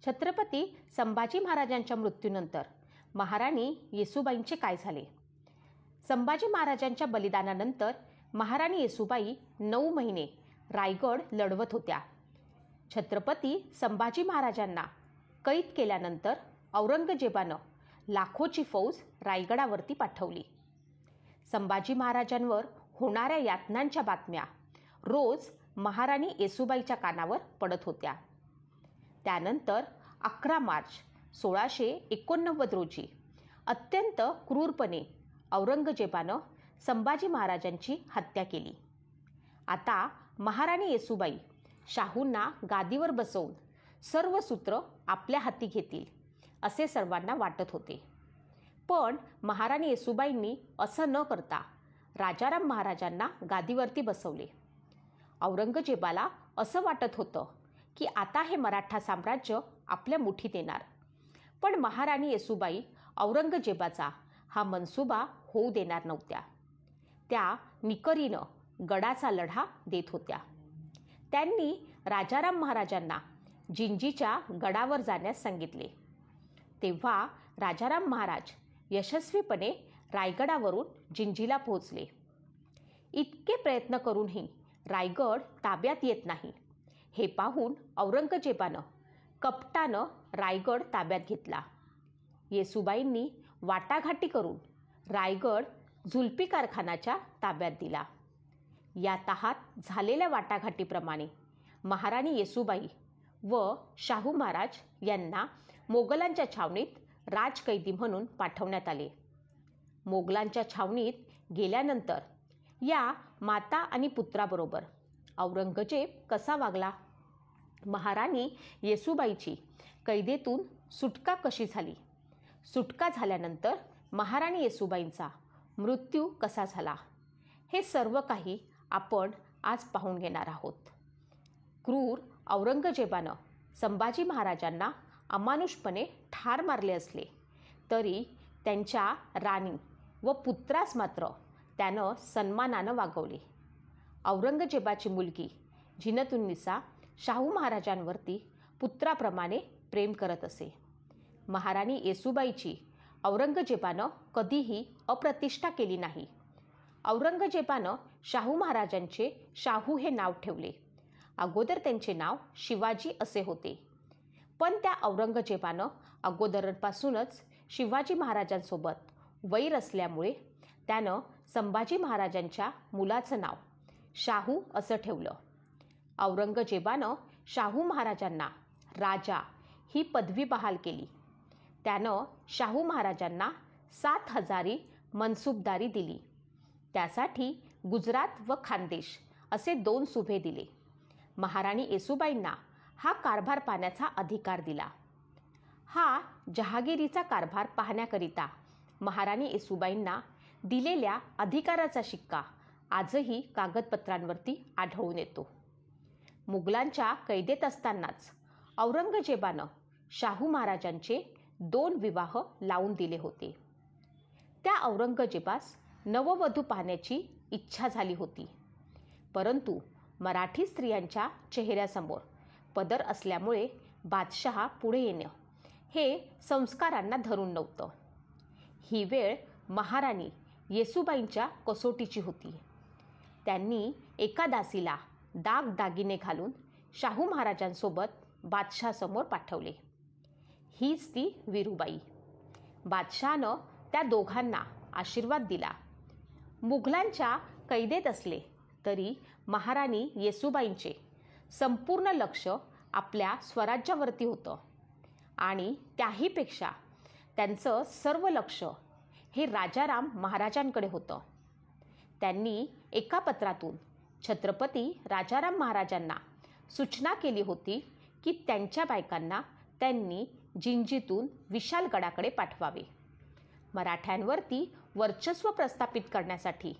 छत्रपती संभाजी महाराजांच्या मृत्यूनंतर महाराणी येसूबाईंचे काय झाले? संभाजी महाराजांच्या बलिदानानंतर महाराणी येसूबाई 9 महिने रायगड लढवत होत्या. छत्रपती संभाजी महाराजांना कैद केल्यानंतर औरंगजेबानं लाखोची फौज रायगडावरती पाठवली. संभाजी महाराजांवर होणाऱ्या यातनांच्या बातम्या रोज महाराणी येसूबाईच्या कानावर पडत होत्या. त्यानंतर 11 मार्च 1689 रोजी अत्यंत क्रूरपणे औरंगजेबानं संभाजी महाराजांची हत्या केली. आता महाराणी येसूबाई शाहूंना गादीवर बसवून सर्व सूत्र आपल्या हाती घेतील असे सर्वांना वाटत होते. पण महाराणी येसूबाईंनी असं न करता राजाराम महाराजांना गादीवरती बसवले. औरंगजेबाला असं वाटत होतं की आता हे मराठा साम्राज्य आपल्या मुठीत येणार. पण महाराणी येसूबाई औरंगजेबाचा हा मनसुबा होऊ देणार नव्हत्या. त्या निकरीनं गडाचा लढा देत होत्या. त्यांनी राजाराम महाराजांना जिंजीच्या गडावर जाण्यास सांगितले. तेव्हा राजाराम महाराज यशस्वीपणे रायगडावरून जिंजीला पोहोचले. इतके प्रयत्न करूनही रायगड ताब्यात येत नाही हे पाहून औरंगजेबानं कपटानं रायगड ताब्यात घेतला. येसूबाईंनी वाटाघाटी करून रायगड जुल्फिकार खानाच्या ताब्यात दिला. या तहात झालेल्या वाटाघाटीप्रमाणे महाराणी येसूबाई व शाहू महाराज यांना मोगलांच्या छावणीत राजकैदी म्हणून पाठवण्यात आले. मोगलांच्या छावणीत गेल्यानंतर या माता आणि पुत्राबरोबर औरंगजेब कसा वागला? महाराणी येसूबाईची कैदेतून सुटका कशी झाली? सुटका झाल्यानंतर महाराणी येसूबाईंचा मृत्यू कसा झाला? हे सर्व काही आपण आज पाहून घेणार आहोत. क्रूर औरंगजेबानं संभाजी महाराजांना अमानुषपणे ठार मारले असले तरी त्यांच्या राणी व पुत्रास मात्र त्यानं सन्मानानं वागवले. औरंगजेबाची मुलगी झीनतुन्निसा शाहू महाराजांवरती पुत्राप्रमाणे प्रेम करत असे. महाराणी येसूबाईची औरंगजेबानं कधीही अप्रतिष्ठा केली नाही. औरंगजेबानं शाहू महाराजांचे शाहू हे नाव ठेवले. अगोदर त्यांचे नाव शिवाजी असे होते. पण त्या औरंगजेबानं अगोदरपासूनच शिवाजी महाराजांसोबत वैर असल्यामुळे त्यानं संभाजी महाराजांच्या मुलाचं नाव शाहू असं ठेवलं. औरंगजेबानं शाहू महाराजांना राजा ही पदवी बहाल केली. त्यानं शाहू महाराजांना 7,000 मनसूबदारी दिली. त्यासाठी गुजरात व खानदेश असे 2 सुभे दिले. महाराणी येसूबाईंना हा कारभार पाहण्याचा अधिकार दिला. हा जहागिरीचा कारभार पाहण्याकरिता महाराणी येसूबाईंना दिलेल्या अधिकाराचा शिक्का आजही कागदपत्रांवरती आढळून येतो. मुघलांच्या कैदेत असतानाच औरंगजेबानं शाहू महाराजांचे 2 विवाह लावून दिले होते. त्या औरंगजेबास नववधू पाहण्याची इच्छा झाली होती. परंतु मराठी स्त्रियांच्या चेहऱ्यासमोर पदर असल्यामुळे बादशहा पुढे येणं हे संस्कारांना धरून नव्हतं. ही वेळ महाराणी येसूबाईंच्या कसोटीची होती. त्यांनी एका दासीला दागदागिने घालून शाहू महाराजांसोबत बादशहासमोर पाठवले. हीच ती वीरूबाई. बादशहानं त्या दोघांना आशीर्वाद दिला. मुघलांच्या कैदेत असले तरी महाराणी येसूबाईंचे संपूर्ण लक्ष आपल्या स्वराज्यावरती होतं आणि त्याहीपेक्षा त्यांचं सर्व लक्ष हे राजाराम महाराजांकडे होतं. त्यांनी एका पत्रातून छत्रपती राजाराम महाराजांना सूचना केली होती की त्यांच्या बायकांना त्यांनी जिंजीतून विशालगडाकडे पाठवावे. मराठ्यांवरती वर्चस्व प्रस्थापित करण्यासाठी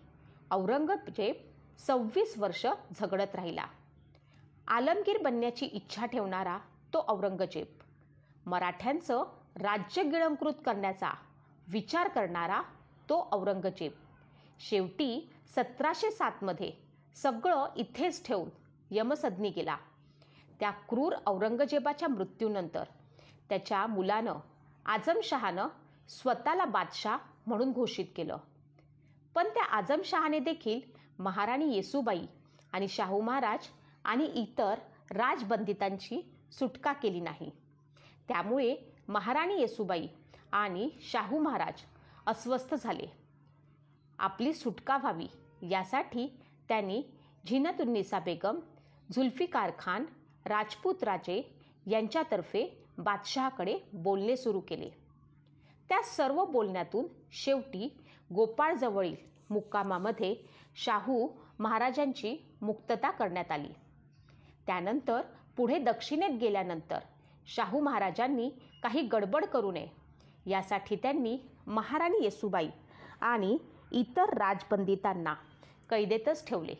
औरंगजेब 26 वर्ष झगडत राहिला. आलमगीर बनण्याची इच्छा ठेवणारा तो औरंगजेब, मराठ्यांचं राज्य गिळंकृत करण्याचा विचार करणारा तो औरंगजेब शेवटी 1707 सगळं इथेच ठेवून यमसदनी गेला. त्या क्रूर औरंगजेबाच्या मृत्यूनंतर त्याच्या मुलानं आझमशहानं स्वतःला बादशाह म्हणून घोषित केलं. पण त्या आझमशहाने देखील महाराणी येसूबाई आणि शाहू महाराज आणि इतर राजबंदितांची सुटका केली नाही. त्यामुळे महाराणी येसूबाई आणि शाहू महाराज अस्वस्थ झाले. आपली सुटका व्हावी यासाठी त्यांनी झीनतुन्निसा बेगम, जुल्फिकार खान, राजपूत राजे यांच्यातर्फे बादशहाकडे बोलणे सुरू केले. त्या सर्व बोलण्यातून शेवटी गोपाळजवळील मुक्कामामध्ये शाहू महाराजांची मुक्तता करण्यात आली. त्यानंतर पुढे दक्षिणेत गेल्यानंतर शाहू महाराजांनी काही गडबड करू नये यासाठी त्यांनी महाराणी येसूबाई आणि इतर राजबंदितांना कैदेतच ठेवले.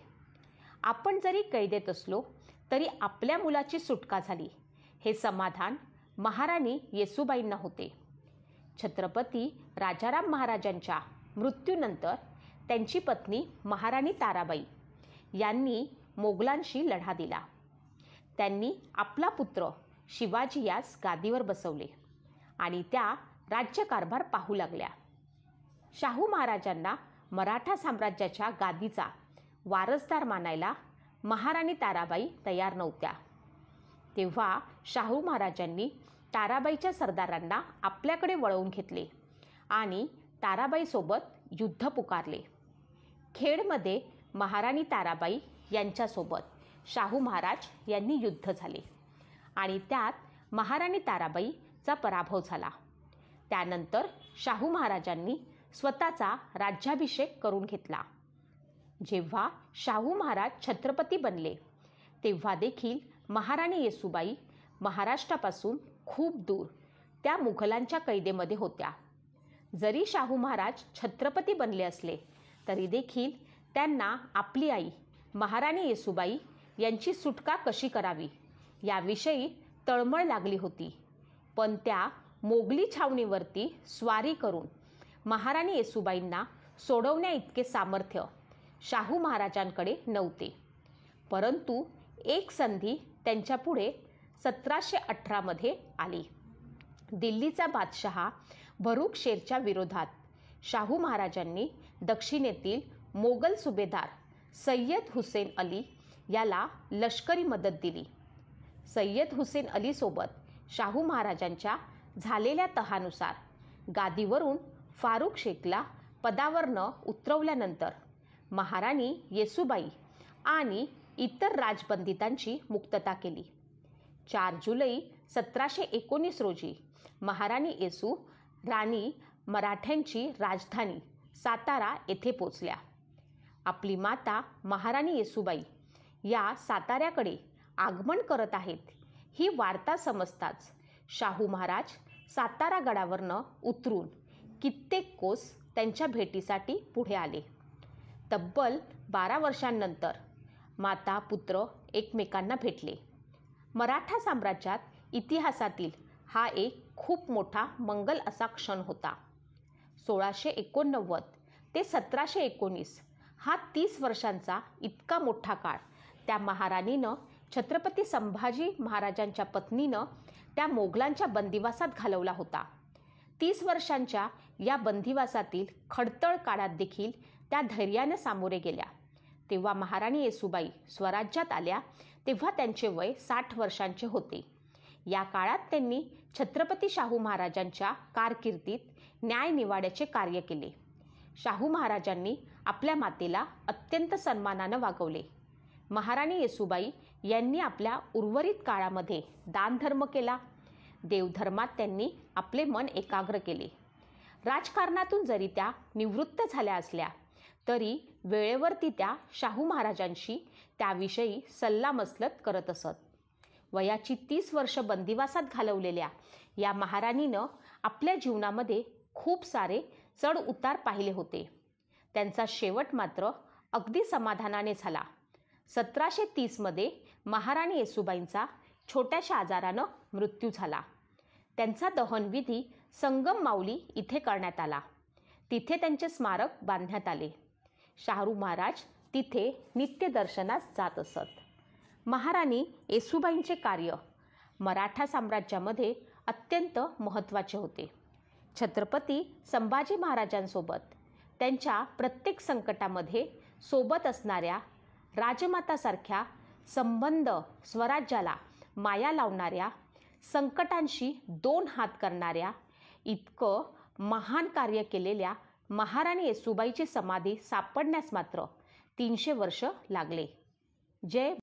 आपण जरी कैदेत असलो तरी आपल्या मुलाची सुटका झाली हे समाधान महाराणी येसूबाईंना होते. छत्रपती राजाराम महाराजांच्या मृत्यूनंतर त्यांची पत्नी महाराणी ताराबाई यांनी मोगलांशी लढा दिला. त्यांनी आपला पुत्र शिवाजी यास गादीवर बसवले आणि त्या राज्यकारभार पाहू लागल्या. शाहू महाराजांना मराठा साम्राज्याच्या गादीचा वारसदार मानायला महाराणी ताराबाई तयार नव्हत्या. तेव्हा शाहू महाराजांनी ताराबाईच्या सरदारांना आपल्याकडे वळवून घेतले आणि ताराबाईसोबत युद्ध पुकारले. खेडमध्ये महाराणी ताराबाई यांच्यासोबत शाहू महाराज यांनी युद्ध झाले आणि त्यात महाराणी ताराबाईचा पराभव झाला. त्यानंतर शाहू महाराजांनी स्वतःचा राज्याभिषेक करून घेतला. जेव्हा शाहू महाराज छत्रपती बनले तेव्हा देखील महाराणी येसूबाई महाराष्ट्रापासून खूप दूर त्या मुघलांच्या कैदेमध्ये होत्या. जरी शाहू महाराज छत्रपती बनले असले तरी देखील त्यांना आपली आई महाराणी येसूबाई यांची सुटका कशी करावी याविषयी तळमळ लागली होती. पण त्या मोगली छावणीवरती स्वारी करून महाराणी येसूबाईंना सोडवण्या इतके सामर्थ्य शाहू महाराजांकडे नव्हते. परंतु एक संधी त्यांच्यापुढे 1718 आली. दिल्लीचा बादशहा भरूक शेरच्या विरोधात शाहू महाराजांनी दक्षिणेतील मोगल सुभेदार सय्यद हुसेन अली याला लष्करी मदत दिली. सय्यद हुसेन अलीसोबत शाहू महाराजांच्या झालेल्या तहानुसार गादीवरून फारुख शेखला पदावर न उतरवल्यानंतर महाराणी येसूबाई आणि इतर राजबंदितांची मुक्तता केली. 4 जुलै 1719 रोजी महाराणी येसू राणी मराठ्यांची राजधानी सातारा येथे पोचल्या. आपली माता महाराणी येसूबाई या साताऱ्याकडे आगमन करत आहेत ही वार्ता समजताच शाहू महाराज सातारा गडावरनं उतरून कित्येक कोस त्यांच्या भेटीसाठी पुढे आले. तब्बल 12 वर्षांनंतर माता पुत्र एकमेकांना भेटले. मराठा साम्राज्यात इतिहासातील हा एक खूप मोठा मंगल असा क्षण होता. 1689 ते 1719 हा 30 वर्षांचा इतका मोठा काळ त्या महाराणीनं छत्रपती संभाजी महाराजांच्या पत्नीनं त्या मोगलांच्या बंदिवासात घालवला होता. 30 वर्षांच्या या बंदिवासातील खडतळ काळात देखील त्या धैर्याने सामोरे गेल्या. तेव्हा महाराणी येसूबाई स्वराज्यात आल्या तेव्हा त्यांचे वय 60 वर्षांचे होते. या काळात त्यांनी छत्रपती शाहू महाराजांच्या कारकिर्दीत न्यायनिवाड्याचे कार्य केले. शाहू महाराजांनी आपल्या मातेला अत्यंत सन्मानानं वागवले. महाराणी येसूबाई यांनी आपल्या उर्वरित काळामध्ये दानधर्म केला. देवधर्मात त्यांनी आपले मन एकाग्र केले. राजकारणातून जरी त्या निवृत्त झाल्या असल्या तरी वेळेवरती त्या शाहू महाराजांशी त्याविषयी सल्लामसलत करत असत. वयाची 30 वर्ष बंदिवासात घालवलेल्या या महाराणीनं आपल्या जीवनामध्ये खूप सारे चढ उतार पाहिले होते. त्यांचा शेवट मात्र अगदी समाधानाने झाला. 1730 महाराणी येसूबाईंचा छोट्याशा आजारानं मृत्यू झाला. त्यांचा दहनविधी संगम माऊली इथे करण्यात आला. तिथे त्यांचे स्मारक बांधण्यात आले. शाहू महाराज तिथे नित्यदर्शनास जात असत. महाराणी येसूबाईंचे कार्य मराठा साम्राज्यामध्ये अत्यंत महत्त्वाचे होते. छत्रपती संभाजी महाराजांसोबत त्यांच्या प्रत्येक संकटामध्ये सोबत असणाऱ्या राजमातासारख्या संबंध, स्वराज्याला माया लावणाऱ्या, संकटांशी 2 हात करणाऱ्या, इतकं महान कार्य केलेल्या महाराणी येसूबाईची समाधी सापडण्यास मात्र 300 वर्ष लागले. जय